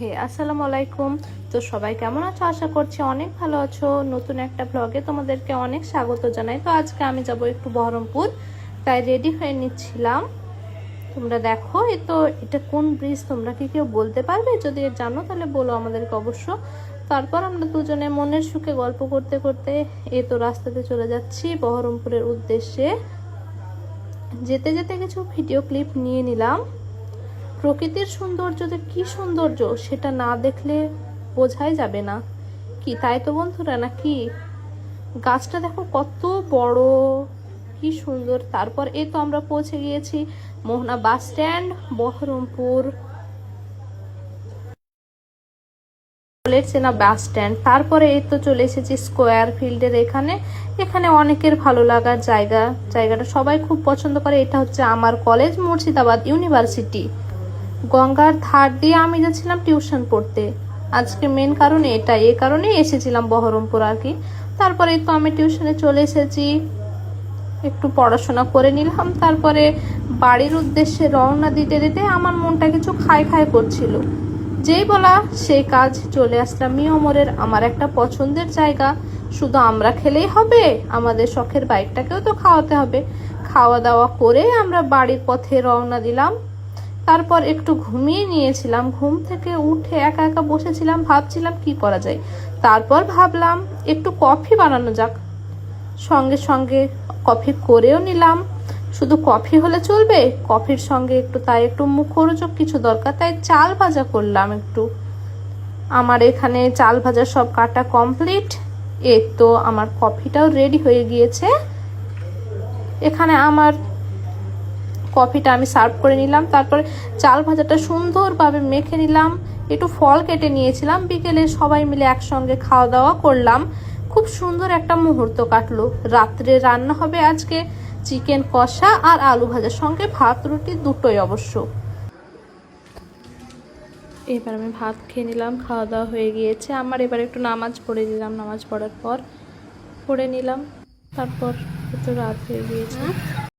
হে আসসালামু আলাইকুম। তো সবাই কেমন আছো? আশা করছি অনেক ভালো আছো। নতুন একটা ব্লগে তোমাদেরকে অনেক স্বাগত জানাই। তো আজকে আমি যাব একটু বহরমপুর, তাই রেডি হয়ে নিচ্ছিলাম। তোমরা দেখো, এটা কোন ব্রিজ তোমরা কি কেউ বলতে পারবে? যদি জানো তাহলে বলো আমাদেরকে অবশ্য। তারপর আমরা দুজনে মনের সুখে গল্প করতে করতে রাস্তাতে চলে যাচ্ছি বহরমপুরের উদ্দেশ্যে। যেতে যেতে কিছু ভিডিও ক্লিপ নিয়ে নিলাম। প্রকৃতির সৌন্দর্য যে কি সৌন্দর্য সেটা না দেখলে বোঝাই যাবে না, কি তাই তো বন্ধুরা? নাকি গাছটা দেখো কত বড়, কি সুন্দর। তারপর আমরা পৌঁছে গিয়েছি মোহনা বাস স্ট্যান্ড, বহরমপুর চেনা বাস স্ট্যান্ড। তারপরে চলে এসেছি স্কোয়ার ফিল্ডের এখানে। এখানে অনেকের ভালো লাগার জায়গাটা সবাই খুব পছন্দ করে। এটা হচ্ছে আমার কলেজ, মুর্শিদাবাদ ইউনিভার্সিটি। গঙ্গার ধার দিয়ে আমি যাচ্ছিলাম টিউশন পড়তে। আজকে মেন কারণ এই কারণেই এসেছিলাম বহরমপুর আর কি। তারপরে আমি টিউশনে চলে এসেছি, একটু পড়াশোনা করে নিলাম। তারপরে বাড়ির উদ্দেশ্যে রওনা দিতে দিতে আমার মনটা কিছু খাই খাই করছিল। যেই বলা সেই কাজ, চলে আসলাম মিয়ামরের, আমার একটা পছন্দের জায়গা। শুধু আমরা খেলেই হবে, আমাদের শখের বাইকটাকেও তো খাওয়াতে হবে। খাওয়া দাওয়া করে আমরা বাড়ির পথে রওনা দিলাম। তারপর একটু ঘুমিয়ে নিয়েছিলাম। ঘুম থেকে উঠে একা একা বসেছিলাম, ভাবছিলাম কি করা যায়। তারপর ভাবলাম একটু কফি বানানো যাক। সঙ্গে সঙ্গে কফি করেও নিলাম। শুধু কফি হলে চলবে, কফির সঙ্গে একটু মুখরোচক কিছু দরকার, তাই চাল ভাজা করলাম একটু। আমার এখানে চাল ভাজা সব কাটা কমপ্লিট। আমার কফিটাও রেডি হয়ে গিয়েছে। এখানে আমার কফিটা আমি সার্ভ করে নিলাম। তারপরে চাল ভাজাটা সুন্দরভাবে মেখে নিলাম। একটু ফল কেটে নিয়েছিলাম। বিকেলে সবাই মিলে একসঙ্গে খাওয়া দাওয়া করলাম। খুব সুন্দর একটা মুহূর্ত কাটলো। রাত্রে রান্না হবে আজকে চিকেন কষা আর আলু ভাজার সঙ্গে ভাত রুটি দুটোই অবশ্য। এবার আমি ভাত খেয়ে নিলাম, খাওয়া দাওয়া হয়ে গিয়েছে আমার। এবার একটু নামাজ পড়ে নিলাম। নামাজ পড়ার পর পড়ে নিলাম। তারপর রাত হয়ে গিয়েছে।